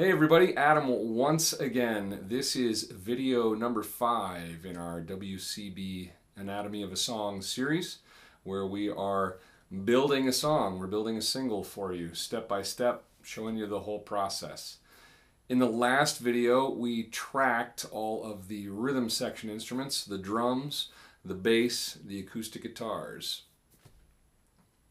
Hey everybody, Adam once again. This is video number 5 in our WCB Anatomy of a Song series, where we are building a song. We're building a single for you, step by step, showing you the whole process. In the last video, we tracked all of the rhythm section instruments, the drums, the bass, the acoustic guitars.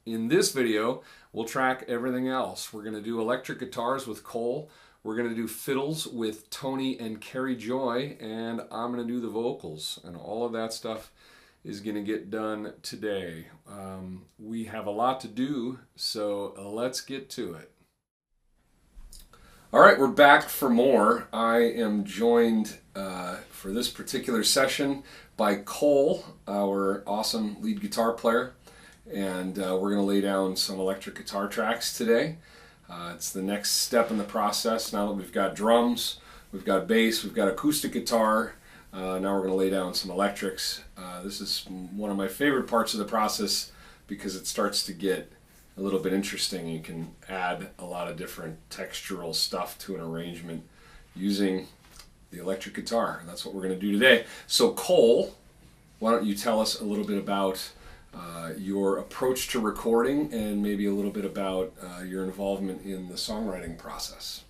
In this video, we'll track everything else. We're going to do electric guitars with Cole. We're going to do fiddles with Tony and Carrie Joy, and I'm going to do the vocals, and all of that stuff is going to get done today. We have a lot to do, so let's get to it. All right, we're back for more. I am joined for this particular session by Cole, our awesome lead guitar player, and we're going to lay down some electric guitar tracks today. It's the next step in the process. Now that we've got drums, we've got bass, we've got acoustic guitar, now we're going to lay down some electrics. This is one of my favorite parts of the process because it starts to get a little bit interesting. You can add a lot of different textural stuff to an arrangement using the electric guitar. That's what we're going to do today. So Cole, why don't you tell us a little bit about your approach to recording and maybe a little bit about your involvement in the songwriting process.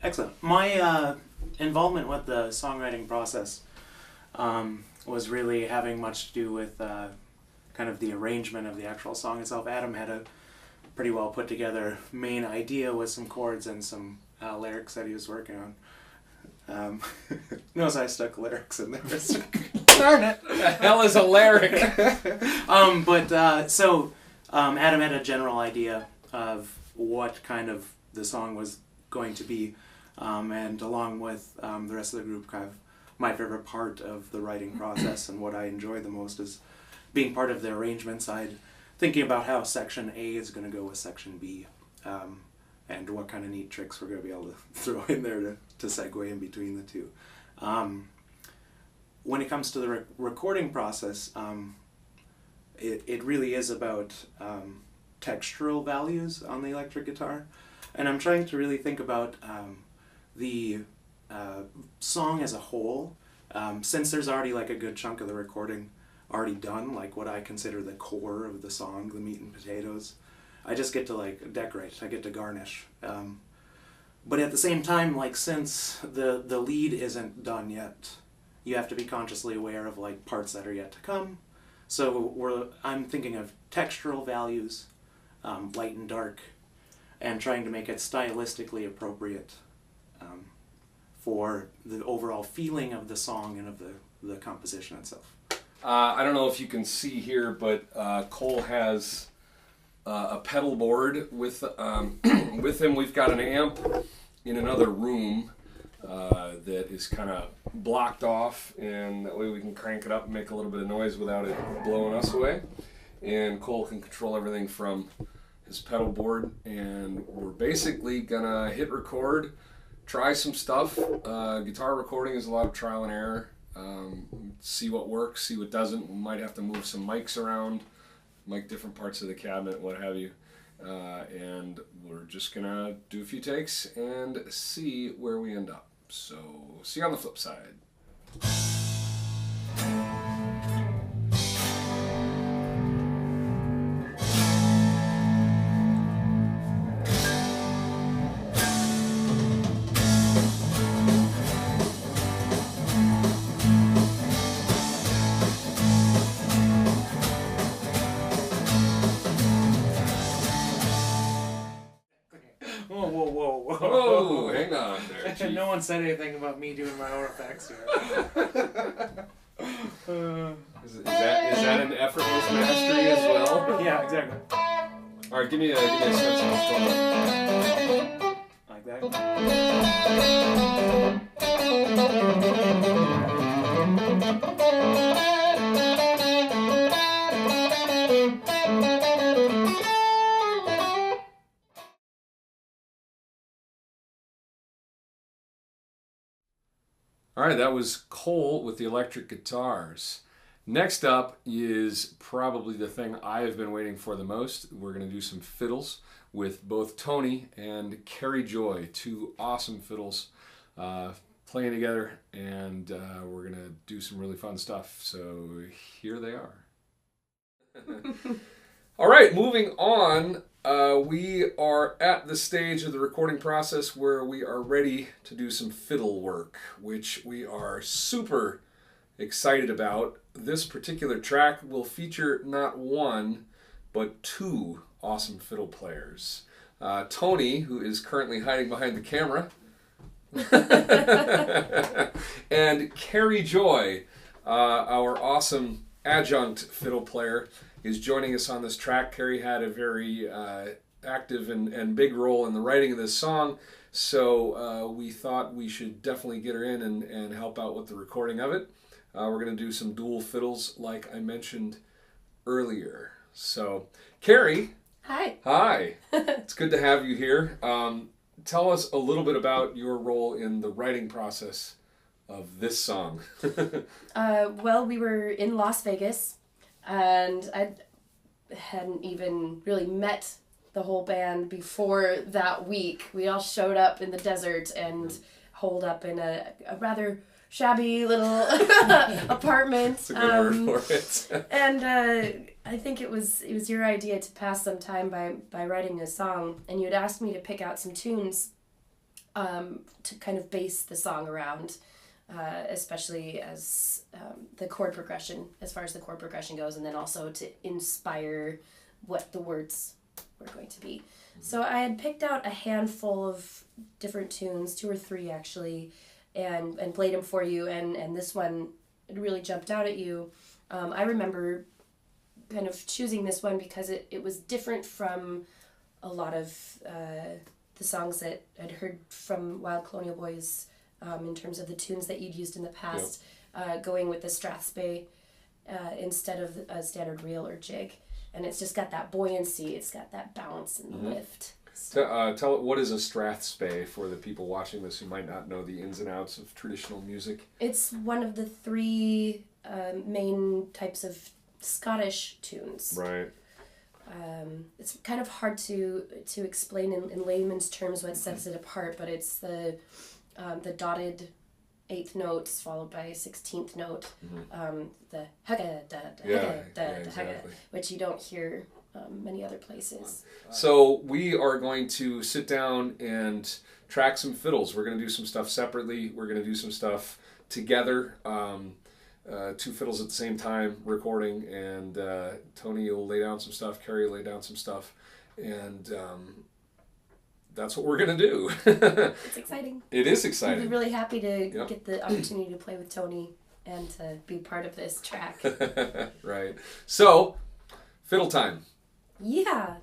Excellent. My involvement with the songwriting process was really having much to do with kind of the arrangement of the actual song itself. Adam had a pretty well put together main idea with some chords and some lyrics that he was working on. Notice I stuck lyrics in there. Darn it! The hell is a lyric? So Adam had a general idea of what kind of the song was going to be, and along with the rest of the group, kind of my favorite part of the writing process and what I enjoy the most is being part of the arrangement side, thinking about how section A is going to go with section B, and what kind of neat tricks we're going to be able to throw in there to segue in between the two. When it comes to the recording process, it really is about textural values on the electric guitar, and I'm trying to really think about the song as a whole, since there's already like a good chunk of the recording already done, like what I consider the core of the song, the meat and potatoes. I just get to like decorate, I get to garnish. But at the same time, like since the lead isn't done yet, you have to be consciously aware of like parts that are yet to come. So I'm thinking of textural values, light and dark, and trying to make it stylistically appropriate for the overall feeling of the song and of the composition itself. I don't know if you can see here, but Cole has a pedal board with with him. We've got an amp in another room that is kind of blocked off, and that way we can crank it up and make a little bit of noise without it blowing us away. And Cole can control everything from his pedal board, and we're basically gonna hit record, try some stuff. Guitar recording is a lot of trial and error. See what works, see what doesn't. We might have to move some mics around, mic different parts of the cabinet, what have you. And we're just gonna do a few takes and see where we end up. So, see you on the flip side. Whoa, hang on there, Chief. No one said anything about me doing my own effects here. Is that an effortless mastery as well? Yeah, exactly. All right, give me a sense of what's going on. Like that. All right, that was Cole with the electric guitars. Next up is probably the thing I've been waiting for the most. We're going to do some fiddles with both Tony and Carrie Joy, two awesome fiddles playing together, and we're going to do some really fun stuff. So here they are. All right, moving on. We are at the stage of the recording process where we are ready to do some fiddle work, which we are super excited about. This particular track will feature not one, but two awesome fiddle players. Tony, who is currently hiding behind the camera, and Carrie Joy, our awesome adjunct fiddle player, is joining us on this track. Carrie had a very active and big role in the writing of this song, so we thought we should definitely get her in and help out with the recording of it. We're going to do some dual fiddles like I mentioned earlier. So, Carrie. Hi. Hi. It's good to have you here. Tell us a little bit about your role in the writing process of this song. Well, we were in Las Vegas, and I hadn't even really met the whole band before that week. We all showed up in the desert and holed up in a rather shabby little apartment. That's a good word for it. And I think it was your idea to pass some time by writing a song, and you had asked me to pick out some tunes to kind of base the song around, especially as the chord progression, as far as the chord progression goes, and then also to inspire what the words were going to be. So I had picked out a handful of different tunes, 2 or 3 actually, and played them for you, and this one really jumped out at you. I remember kind of choosing this one because it was different from a lot of the songs that I'd heard from Wild Colonial Bhoys in terms of the tunes that you'd used in the past, going with the strathspey instead of a standard reel or jig. And it's just got that buoyancy, it's got that bounce and lift. So, tell what is a strathspey for the people watching this who might not know the ins and outs of traditional music. It's one of the 3 main types of Scottish tunes. Right. It's kind of hard to explain in layman's terms what sets it apart, but it's the dotted 8th notes followed by a 16th note, the hugga da hugga da hugga, which you don't hear many other places. So we are going to sit down and track some fiddles. We're going to do some stuff separately. We're going to do some stuff together. 2 fiddles at the same time recording, and Tony will lay down some stuff, Carrie will lay down some stuff, and that's what we're going to do. It's exciting. It is exciting. I'm really happy to get the opportunity to play with Tony and to be part of this track. Right. So, fiddle time. Yeah.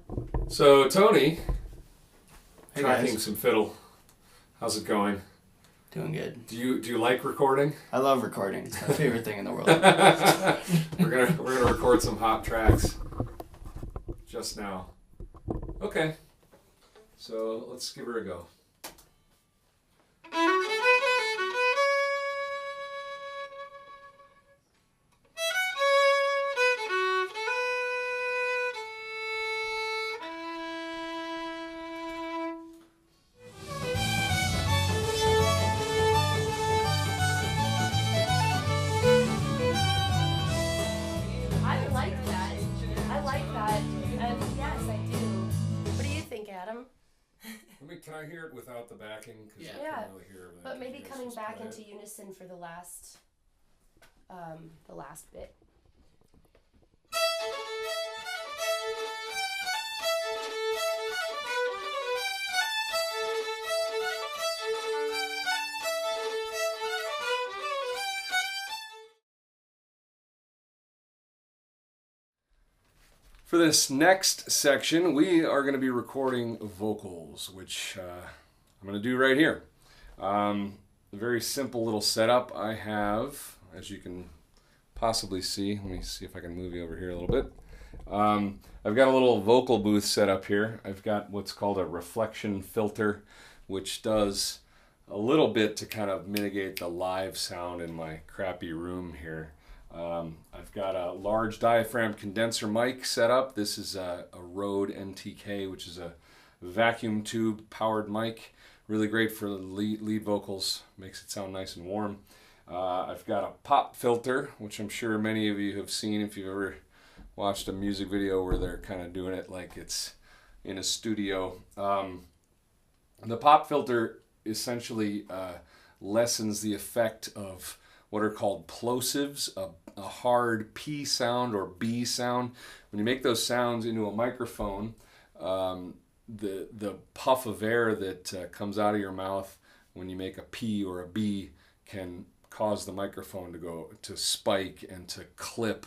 So, Tony, Hey tracking guys. some fiddle. How's it going? Doing good. Do you like recording? I love recording. It's my favorite thing in the world. We're gonna record some hot tracks just now. Okay. So let's give her a go. Can I hear it without the backing? Because I can't really hear it. But maybe coming back into unison for the last bit. For this next section, we are going to be recording vocals, which I'm going to do right here. A very simple little setup I have, as you can possibly see. Let me see if I can move you over here a little bit. I've got a little vocal booth set up here. I've got what's called a reflection filter, which does a little bit to kind of mitigate the live sound in my crappy room here. I've got a large diaphragm condenser mic set up. This is a Rode NTK, which is a vacuum tube powered mic. Really great for lead vocals, makes it sound nice and warm. I've got a pop filter, which I'm sure many of you have seen if you've ever watched a music video where they're kind of doing it like it's in a studio. The pop filter essentially lessens the effect of what are called plosives, a hard P sound or B sound. When you make those sounds into a microphone, the puff of air that comes out of your mouth when you make a P or a B can cause the microphone to spike and to clip,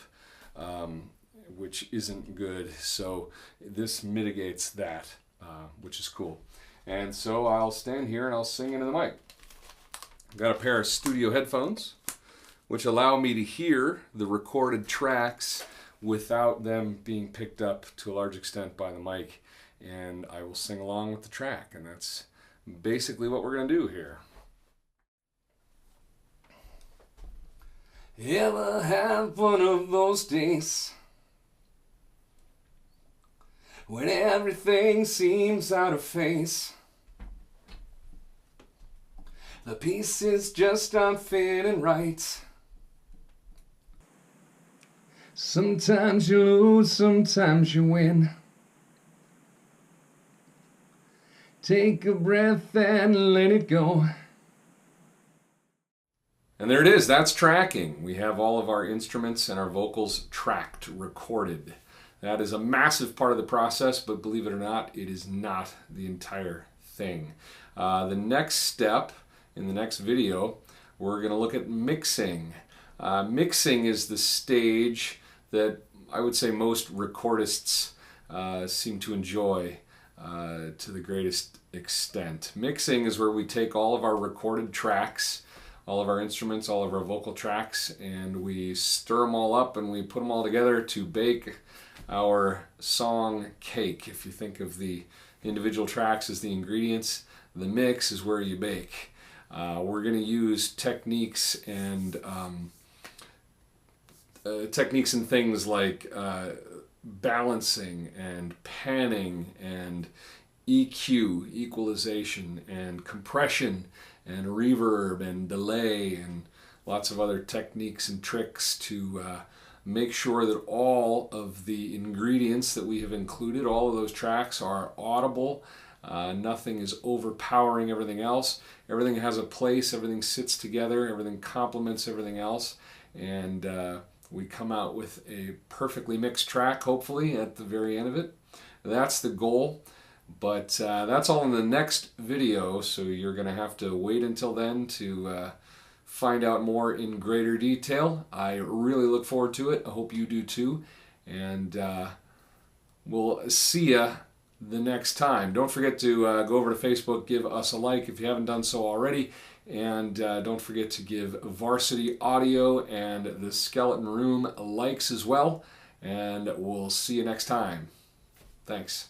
which isn't good. So this mitigates that, which is cool. And so I'll stand here and I'll sing into the mic. I've got a pair of studio headphones, which allow me to hear the recorded tracks without them being picked up to a large extent by the mic. And I will sing along with the track, and that's basically what we're going to do here. Ever have one of those days when everything seems out of phase? The pieces just aren't fitting right. Sometimes you lose, sometimes you win. Take a breath and let it go. And there it is, that's tracking. We have all of our instruments and our vocals tracked, recorded. That is a massive part of the process, but believe it or not, it is not the entire thing. The next step in the next video, we're going to look at mixing. Mixing is the stage that I would say most recordists seem to enjoy to the greatest extent. Mixing is where we take all of our recorded tracks, all of our instruments, all of our vocal tracks, and we stir them all up and we put them all together to bake our song cake. If you think of the individual tracks as the ingredients, the mix is where you bake. We're going to use techniques and things like balancing and panning and EQ, equalization, and compression and reverb and delay and lots of other techniques and tricks to make sure that all of the ingredients that we have included, all of those tracks are audible. Nothing is overpowering everything else. Everything has a place, everything sits together, everything complements everything else, and we come out with a perfectly mixed track, hopefully, at the very end of it. That's the goal, but that's all in the next video, so you're going to have to wait until then to find out more in greater detail. I really look forward to it. I hope you do too, and we'll see ya the next time. Don't forget to go over to Facebook, give us a like if you haven't done so already, and don't forget to give Varsity Audio and the Skeleton Room likes as well, and we'll see you next time. Thanks.